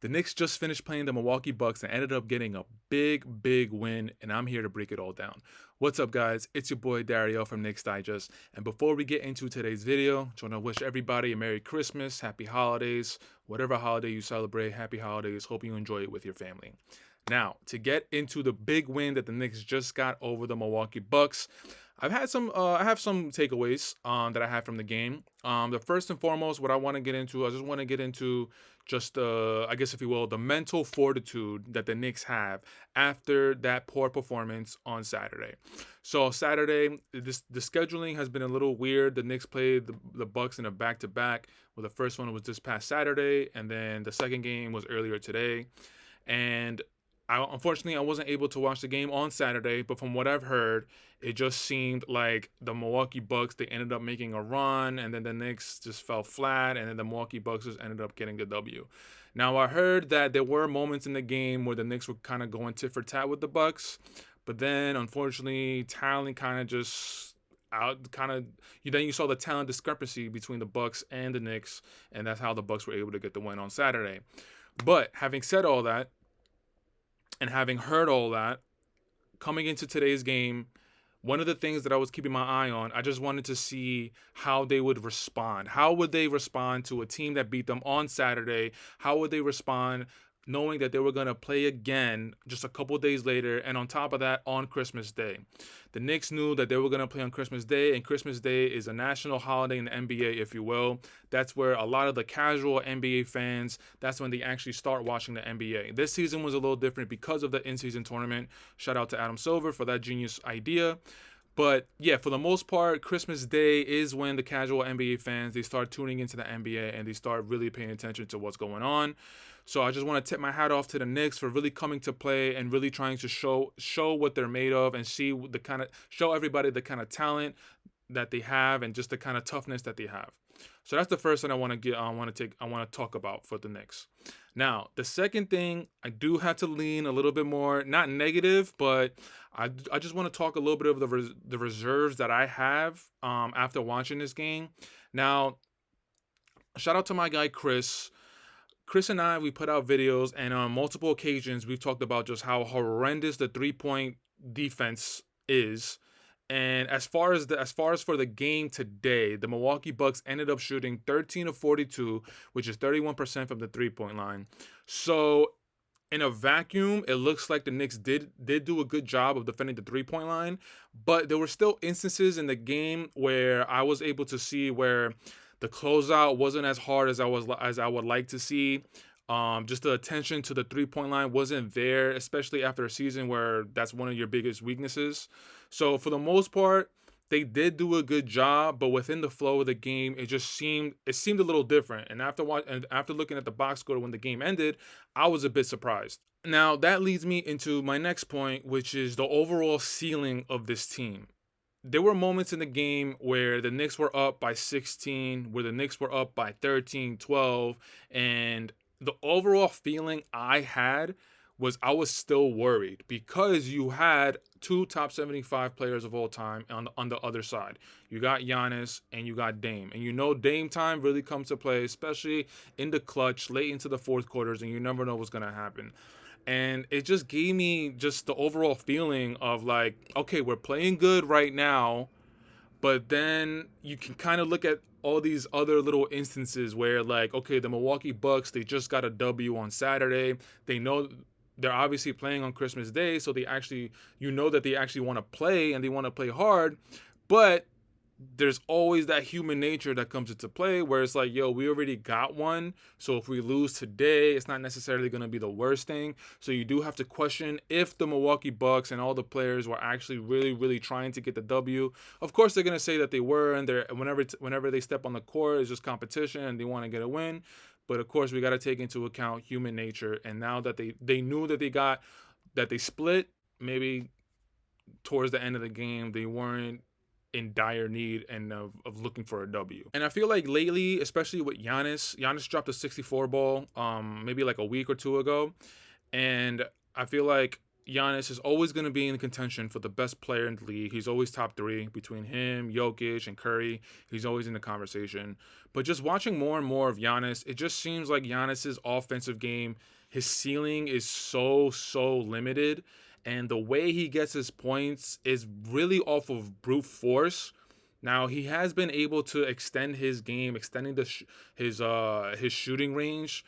The Knicks just finished playing the Milwaukee Bucks and ended up getting a big win, and I'm here to break it all down. What's up, guys? It's your boy Dariel from Knicks Digest, and before we get into today's video, I want to wish everybody a Merry Christmas, Happy Holidays, whatever holiday you celebrate, Happy Holidays. Hope you enjoy it with your family. Now, to get into the big win that the Knicks just got over the Milwaukee Bucks, I have some takeaways that I had from the game. The first and foremost, what I want to get into, I just want to get into just I guess if you will, the mental fortitude that the Knicks have after that poor performance on Saturday. So Saturday, the scheduling has been a little weird. The Knicks played the Bucks in a back-to-back. Well, the first one was this past Saturday, and then the second game was earlier today. And unfortunately, I wasn't able to watch the game on Saturday, but from what I've heard, it just seemed like the Milwaukee Bucks, they ended up making a run, and then the Knicks just fell flat, and then the Milwaukee Bucks just ended up getting the W. Now, I heard that there were moments in the game where the Knicks were kind of going tit for tat with the Bucks, but then unfortunately, talent kind of just out kind of then you saw the talent discrepancy between the Bucks and the Knicks, and that's how the Bucks were able to get the win on Saturday. But having said all that, and having heard all that, coming into today's game, one of the things that I was keeping my eye on, I just wanted to see how they would respond. How would they respond to a team that beat them on Saturday? How would they respond knowing that they were going to play again just a couple days later, and on top of that, on Christmas Day? The Knicks knew that they were going to play on Christmas Day, and Christmas Day is a national holiday in the NBA, if you will. That's where a lot of the casual NBA fans, that's when they actually start watching the NBA. This season was a little different because of the in-season tournament. Shout out to Adam Silver for that genius idea. But yeah, for the most part, Christmas Day is when the casual NBA fans, they start tuning into the NBA and they start really paying attention to what's going on. So I just want to tip my hat off to the Knicks for really coming to play and really trying to show what they're made of, and show everybody the kind of talent that they have and just the kind of toughness that they have. So that's the first thing I want to talk about for the Knicks. Now, the second thing, I do have to lean a little bit more, not negative, but I just want to talk a little bit of the reserves that I have after watching this game. Now, shout out to my guy Chris. Chris and I, we put out videos, and on multiple occasions, we've talked about just how horrendous the three-point defense is. And as far as for the game today, the Milwaukee Bucks ended up shooting 13 of 42, which is 31% from the three-point line. So in a vacuum, it looks like the Knicks did do a good job of defending the three-point line, but there were still instances in the game where I was able to see where the closeout wasn't as hard as I would like to see. Just the attention to the three-point line wasn't there, especially after a season where that's one of your biggest weaknesses. So for the most part, they did do a good job, but within the flow of the game, it seemed a little different. And after looking at the box score when the game ended, I was a bit surprised. Now that leads me into my next point, which is the overall ceiling of this team. There were moments in the game where the Knicks were up by 16, where the Knicks were up by 13, 12, and the overall feeling I had was I was still worried because you had two top 75 players of all time on the other side. You got Giannis and you got Dame. And you know Dame time really comes to play, especially in the clutch, late into the fourth quarters, and you never know what's going to happen. And it just gave me just the overall feeling of like, okay, we're playing good right now, but then you can kind of look at all these other little instances where like, okay, the Milwaukee Bucks, they just got a W on Saturday. They know they're obviously playing on Christmas Day, so that they actually want to play and they want to play hard, but there's always that human nature that comes into play where it's like, yo, we already got one. So if we lose today, it's not necessarily going to be the worst thing. So you do have to question if the Milwaukee Bucks and all the players were actually really trying to get the W. Of course, they're going to say that they were, and whenever they step on the court, it's just competition and they want to get a win. But of course, we got to take into account human nature. And now that they knew that they split, maybe towards the end of the game, they weren't in dire need and of looking for a W. And I feel like lately, especially with Giannis dropped a 64 ball maybe like a week or two ago. And I feel like Giannis is always going to be in contention for the best player in the league. He's always top three between him, Jokic, and Curry. He's always in the conversation. But just watching more and more of Giannis, it just seems like Giannis's offensive game, his ceiling is so limited. And the way he gets his points is really off of brute force. Now he has been able to extend his game, extending his shooting range.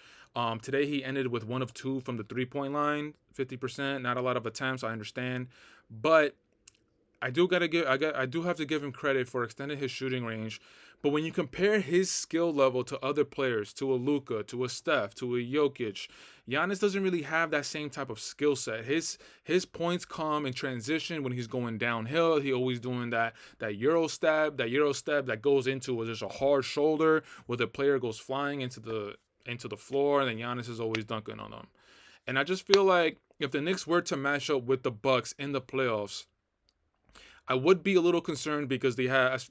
Today he ended with 1 of 2 from the 3-point line, 50%. Not a lot of attempts, I understand, but I do have to give him credit for extending his shooting range. But when you compare his skill level to other players, to a Luka, to a Steph, to a Jokic, Giannis doesn't really have that same type of skill set. His points come in transition when he's going downhill. He always doing that Euro step, that goes into just a hard shoulder where the player goes flying into the floor, and then Giannis is always dunking on them. And I just feel like if the Knicks were to match up with the Bucks in the playoffs, I would be a little concerned because they have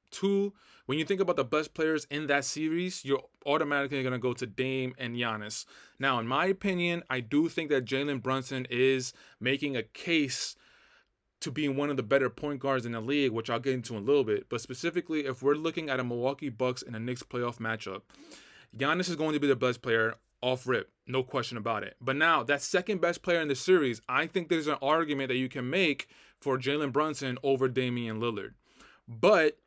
two. When you think about the best players in that series, you're automatically going to go to Dame and Giannis. Now, in my opinion, I do think that Jalen Brunson is making a case to being one of the better point guards in the league, which I'll get into in a little bit. But specifically, if we're looking at a Milwaukee Bucks and a Knicks playoff matchup, Giannis is going to be the best player off rip, no question about it. But now, that second best player in the series, I think there's an argument that you can make for Jalen Brunson over Damian Lillard. But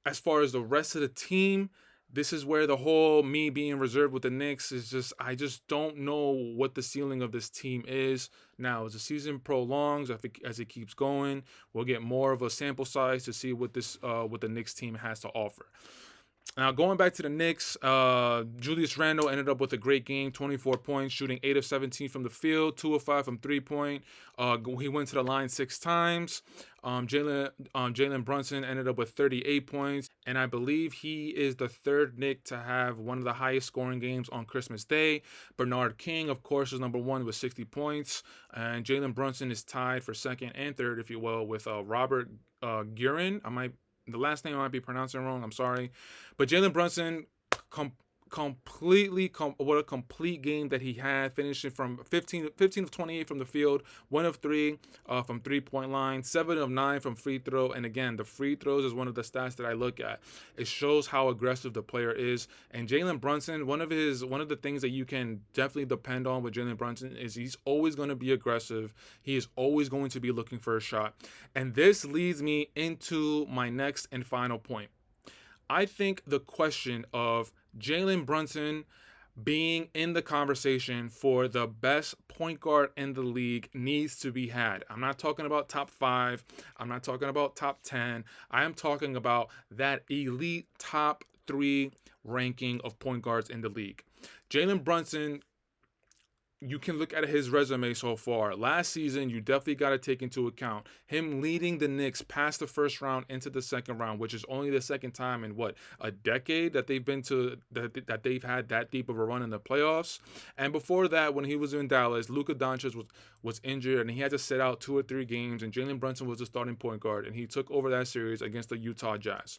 as far as the rest of the team, this is where the whole me being reserved with the Knicks is just, I just don't know what the ceiling of this team is. Now, as the season prolongs, as it keeps going, we'll get more of a sample size to see what the Knicks team has to offer. Now, going back to the Knicks, Julius Randle ended up with a great game, 24 points, shooting 8 of 17 from the field, 2 of 5 from three-point. He went to the line 6 times. Jalen Brunson ended up with 38 points, and I believe he is the third Knick to have one of the highest scoring games on Christmas Day. Bernard King, of course, is number 1 with 60 points, and Jalen Brunson is tied for second and third, if you will, with Robert Guerin. The last name I might be pronouncing wrong. I'm sorry. But Jalen Brunson, what a complete game that he had, finishing from 15 of 28 from the field, 1 of 3 from three-point line, 7 of 9 from free throw. And again, the free throws is one of the stats that I look at. It shows how aggressive the player is. And Jalen Brunson, one of the things that you can definitely depend on with Jalen Brunson is he's always going to be aggressive. He is always going to be looking for a shot. And this leads me into my next and final point. I think the question of Jalen Brunson being in the conversation for the best point guard in the league needs to be had. I'm not talking about top 5. I'm not talking about top 10. I am talking about that elite top 3 ranking of point guards in the league. Jalen Brunson, you can look at his resume so far. Last season, you definitely got to take into account him leading the Knicks past the first round into the second round, which is only the second time in a decade that they've been to that they've had that deep of a run in the playoffs. And before that, when he was in Dallas, Luka Doncic was injured and he had to sit out 2 or 3 games, and Jalen Brunson was the starting point guard, and he took over that series against the Utah Jazz.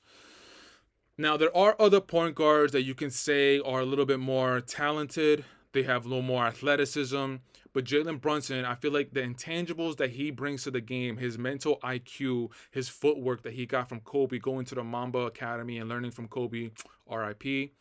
Now, there are other point guards that you can say are a little bit more talented. They have a little more athleticism. But Jalen Brunson, I feel like the intangibles that he brings to the game, his mental IQ, his footwork that he got from Kobe, going to the Mamba Academy and learning from Kobe, RIP.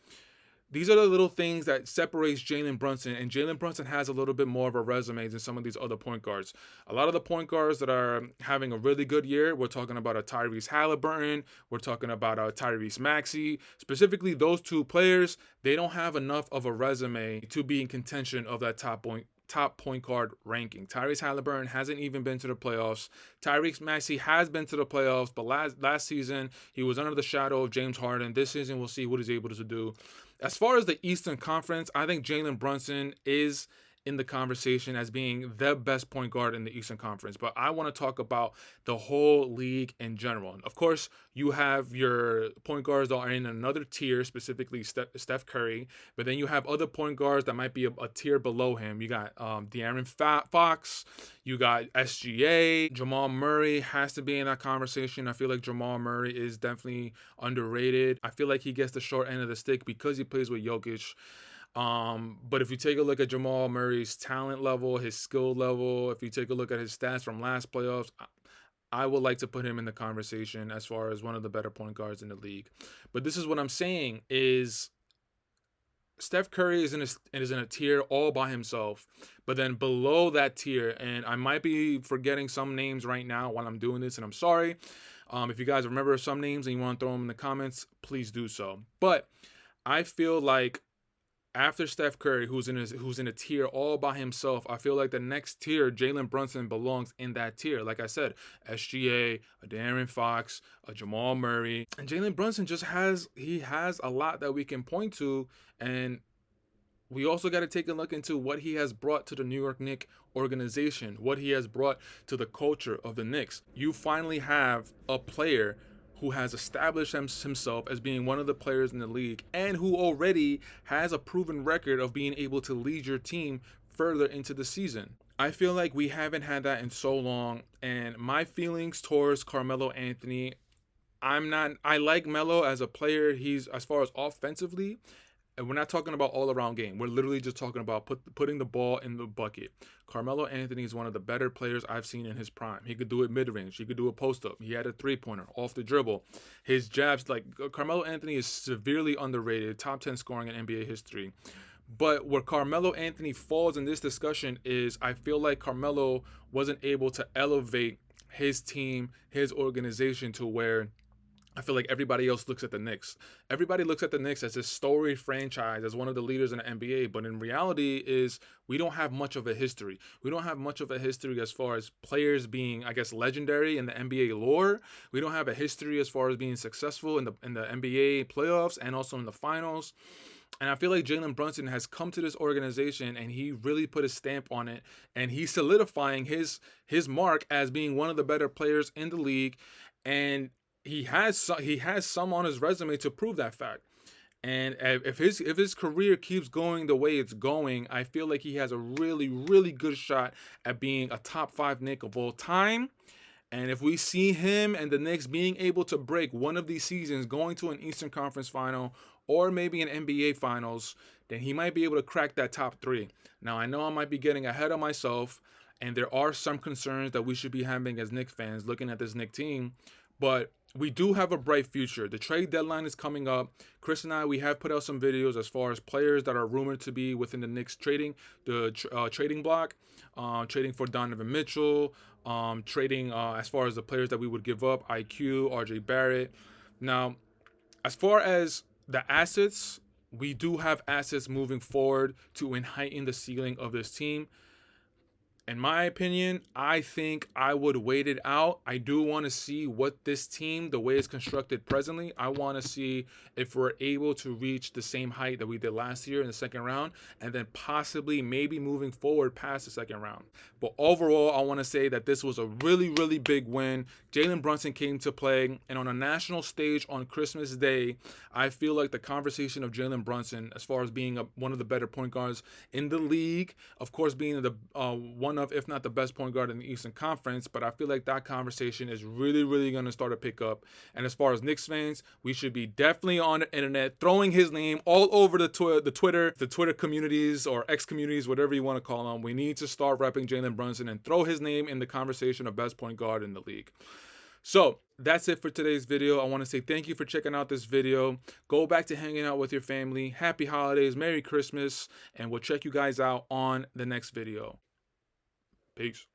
These are the little things that separates Jalen Brunson, and Jalen Brunson has a little bit more of a resume than some of these other point guards. A lot of the point guards that are having a really good year, we're talking about a Tyrese Halliburton, we're talking about a Tyrese Maxey. Specifically, those 2 players, they don't have enough of a resume to be in contention of that top point guard ranking. Tyrese Halliburton hasn't even been to the playoffs. Tyrese Maxey has been to the playoffs, but last season, he was under the shadow of James Harden. This season, we'll see what he's able to do. As far as the Eastern Conference, I think Jalen Brunson is in the conversation as being the best point guard in the Eastern Conference. But I want to talk about the whole league in general. And of course, you have your point guards that are in another tier, specifically Steph Curry. But then you have other point guards that might be a tier below him. You got De'Aaron Fox. You got SGA. Jamal Murray has to be in that conversation. I feel like Jamal Murray is definitely underrated. I feel like he gets the short end of the stick because he plays with Jokic. But if you take a look at Jamal Murray's talent level, his skill level, if you take a look at his stats from last playoffs, I would like to put him in the conversation as far as one of the better point guards in the league. But this is what I'm saying is Steph Curry is in a tier all by himself, but then below that tier, and I might be forgetting some names right now while I'm doing this, and I'm sorry. If you guys remember some names and you want to throw them in the comments, please do so. But I feel like after Steph Curry, who's in a tier all by himself, I feel like the next tier, Jalen Brunson belongs in that tier. Like I said, SGA, a De'Aaron Fox, a Jamal Murray, and Jalen Brunson just has a lot that we can point to, and we also got to take a look into what he has brought to the New York Knicks organization, what he has brought to the culture of the Knicks. You finally have a player who has established himself as being one of the players in the league and who already has a proven record of being able to lead your team further into the season. I feel like we haven't had that in so long, and my feelings towards Carmelo Anthony, I like Melo as a player. He's, as far as offensively, and we're not talking about all around game. We're literally just talking about putting the ball in the bucket. Carmelo Anthony is one of the better players I've seen in his prime. He could do it mid range. He could do a post up. He had a 3-pointer off the dribble. His jabs, like Carmelo Anthony, is severely underrated. Top 10 scoring in NBA history. But where Carmelo Anthony falls in this discussion is I feel like Carmelo wasn't able to elevate his team, his organization to where I feel like everybody else looks at the Knicks. Everybody looks at the Knicks as this storied franchise, as one of the leaders in the NBA. But in reality, is we don't have much of a history. We don't have much of a history as far as players being, I guess, legendary in the NBA lore. We don't have a history as far as being successful in the NBA playoffs and also in the finals. And I feel like Jalen Brunson has come to this organization and he really put a stamp on it, and he's solidifying his mark as being one of the better players in the league. And he has some on his resume to prove that fact. And if his career keeps going the way it's going, I feel like he has a really really good shot at being a top 5 Knick of all time. And if we see him and the Knicks being able to break one of these seasons, going to an Eastern Conference final or maybe an NBA Finals, then he might be able to crack that top 3. Now, I know I might be getting ahead of myself, and there are some concerns that we should be having as Knicks fans looking at this Knicks team, but we do have a bright future. The trade deadline is coming up. Chris and I, we have put out some videos as far as players that are rumored to be within the Knicks trading block, trading for Donovan Mitchell, trading as far as the players that we would give up, IQ, RJ Barrett. Now, as far as the assets, we do have assets moving forward to heighten the ceiling of this team. In my opinion, I think I would wait it out. I do want to see what this team, the way it's constructed presently, I want to see if we're able to reach the same height that we did last year in the second round, and then possibly maybe moving forward past the second round. But overall, I want to say that this was a really, really big win. Jalen Brunson came to play, and on a national stage on Christmas Day, I feel like the conversation of Jalen Brunson, as far as being one of the better point guards in the league, of course being the one of, if not the best point guard in the Eastern Conference, but I feel like that conversation is really, really going to start to pick up. And as far as Knicks fans, we should be definitely on the internet throwing his name all over the Twitter communities or X communities, whatever you want to call them. We need to start repping Jalen Brunson and throw his name in the conversation of best point guard in the league. So that's it for today's video. I want to say thank you for checking out this video. Go back to hanging out with your family. Happy holidays, Merry Christmas, and we'll check you guys out on the next video. Peace.